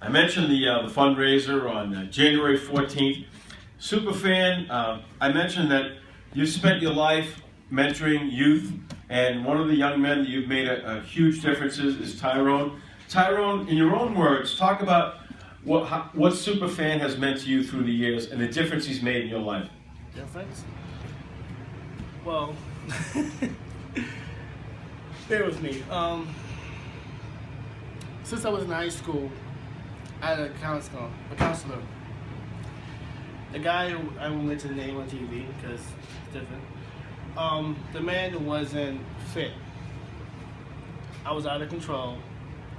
I mentioned the fundraiser on January 14th. Superfan, I mentioned that you've spent your life mentoring youth, and one of the young men that you've made a huge difference is Tyrone. Tyrone, in your own words, talk about what Superfan has meant to you through the years and the difference he's made in your life. Difference? Well, bear with me. Since I was in high school, I had a counselor. The guy who I won't mention the name on TV because it's different. The man wasn't fit. I was out of control.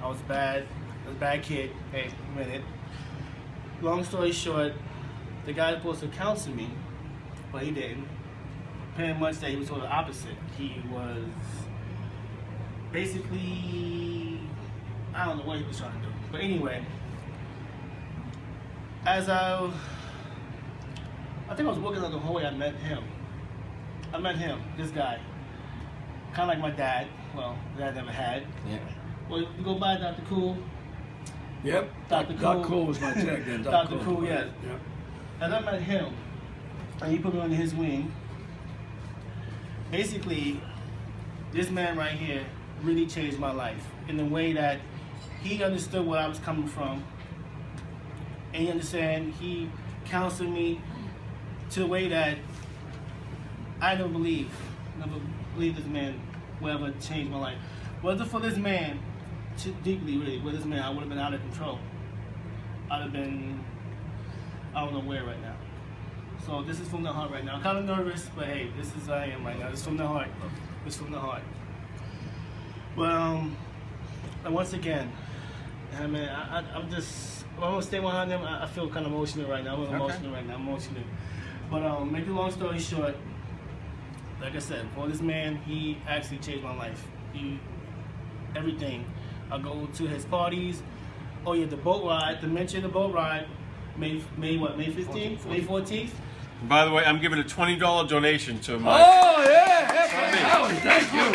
I was bad. I was a bad kid. Hey, a minute. Long story short, the guy was supposed to counsel me, but he didn't. Pretty much that he was sort of opposite. He was basically, I don't know what he was trying to do. But anyway, as I think I was working on the Howie, I met him, this guy. Kind of like my dad. Well, that I never had. Yeah. Well, you go by Dr. Cool. Yep. Dr. Cool. Doc Cool was my tag then. Dr. Cool, yeah. Yep. And I met him, and he put me under his wing. Basically, this man right here really changed my life in the way that he understood where I was coming from, and he counseled me to the way that I never believed this man will ever change my life. Was it for this man, deeply really, with this man, I would have been out of control. I'd have been, I don't know where right now. So this is from the heart right now. I'm kind of nervous, but hey, this is who I am right now. It's from the heart. It's from the heart. Well, and once again, I mean, I'm gonna stay behind him. I feel kind of emotional right now. I'm emotional right now. I'm emotional. But make a long story short, like I said, for this man, he actually changed my life. Everything. I go to his parties. Oh yeah, the boat ride. To mention the boat ride, May 15th, May 14th. By the way, I'm giving a $20 donation to my. Oh yeah, Howie, thank you.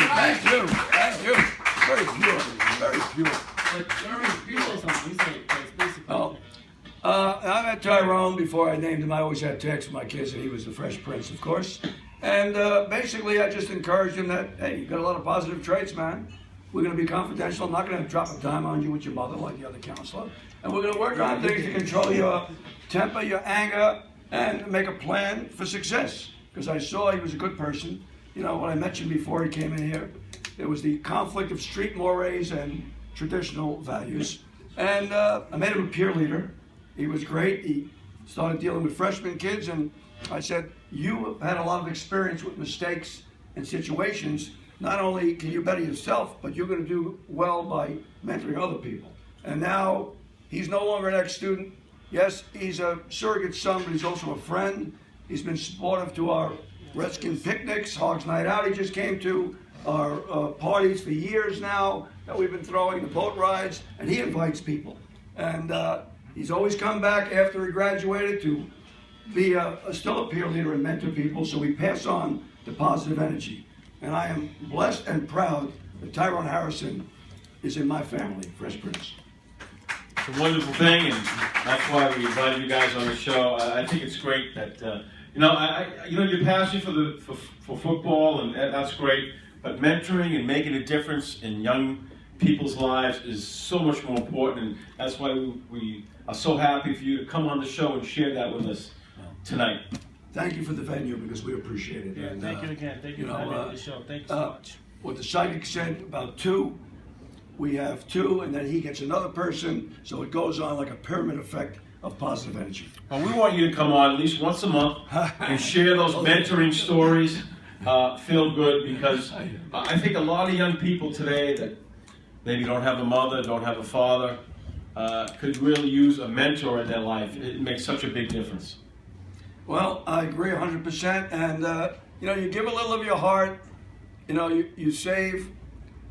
Very pure. I met Tyrone before I named him. I always had texts with my kids, and he was the Fresh Prince, of course. And basically, I just encouraged him that, hey, you got a lot of positive traits, man. We're going to be confidential. I'm not going to drop a dime on you with your mother like the other counselor. And we're going to work on things to control your temper, your anger, and make a plan for success. Because I saw he was a good person. You know, when I met you before he came in here, there was the conflict of street mores and traditional values. And I made him a peer leader. He was great. He started dealing with freshman kids, and I said, you had a lot of experience with mistakes and situations. Not only can you better yourself, but you're going to do well by mentoring other people. And now he's no longer an ex-student. Yes, he's a surrogate son, but he's also a friend. He's been supportive to our Redskin picnics, Hogs Night Out. He just came to our parties for years now that we've been throwing, the boat rides, and he invites people. And he's always come back after he graduated to be still a peer leader and mentor people, so we pass on the positive energy. And I am blessed and proud that Tyrone Harrison is in my family, Fresh Prince. It's a wonderful thing, and that's why we invited you guys on the show. I think it's great that your passion for football, and that's great. But mentoring and making a difference in young people's lives is so much more important, and that's why we are so happy for you to come on the show and share that with us tonight. Thank you for the venue, because we appreciate it. Yeah, and, thank you again. Thank you for having me on the show. Thank you so much. What the psychic said about two, we have two, and then he gets another person, so it goes on like a pyramid effect of positive energy. Well, we want you to come on at least once a month and share those mentoring stories. Feel good, because I think a lot of young people today that maybe don't have a mother, don't have a father, could really use a mentor in their life. It makes such a big difference. Well, I agree 100%, and you give a little of your heart. You save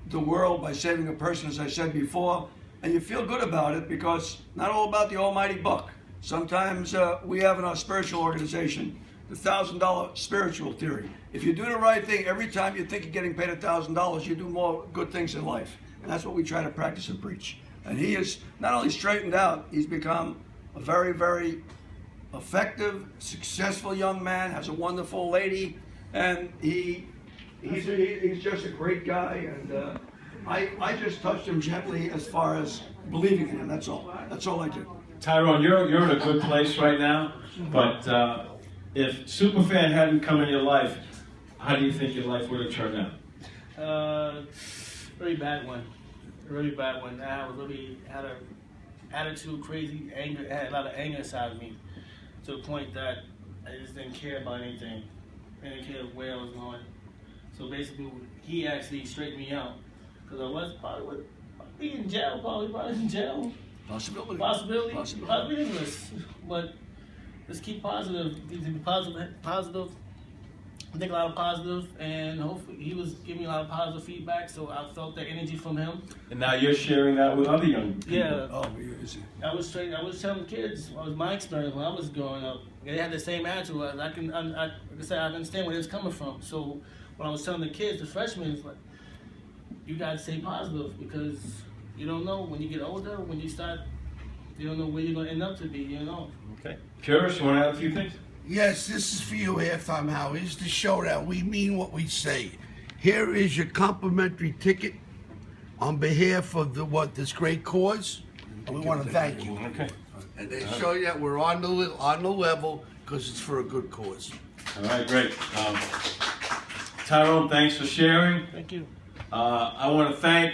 the world by saving a person, as I said before, and you feel good about it, because not all about the almighty buck. Sometimes we have in our spiritual organization the $1,000 spiritual theory. If you do the right thing, every time you think you're getting paid $1,000, you do more good things in life, and that's what we try to practice and preach. And he is not only straightened out, he's become a very, very effective, successful young man, has a wonderful lady, and he's just a great guy. And I just touched him gently as far as believing in him. That's all. That's all I did. Tyrone, you're in a good place right now, but if Superfan hadn't come in your life, how do you think your life would have turned out? Really bad one. Really bad one. I really had an attitude, crazy anger. I had a lot of anger inside of me, to the point that I just didn't care about anything. I didn't care where I was going. So basically, he actually straightened me out, because I was probably be in jail. Probably in jail. Possibility. But let's keep positive. Positive. I think a lot of positive, and hopefully he was giving me a lot of positive feedback, so I felt that energy from him. And now you're sharing that with other young people. Yeah. Oh, is it? I was telling kids, it was my experience when I was growing up. They had the same attitude. Like I said, I understand where it's coming from. So when I was telling the kids, the freshmen, it's like, you gotta stay positive, because you don't know when you get older, when you start, you don't know where you're gonna end up to be. You know. Okay. Curious, you want to add a few things? Yes, this is for you, Halftime Howie. It's to show that we mean what we say. Here is your complimentary ticket on behalf of this great cause, and we want to thank you. Okay. And they show you that we're on the level, because it's for a good cause. All right, great. Tyrone, thanks for sharing. Thank you. I want to thank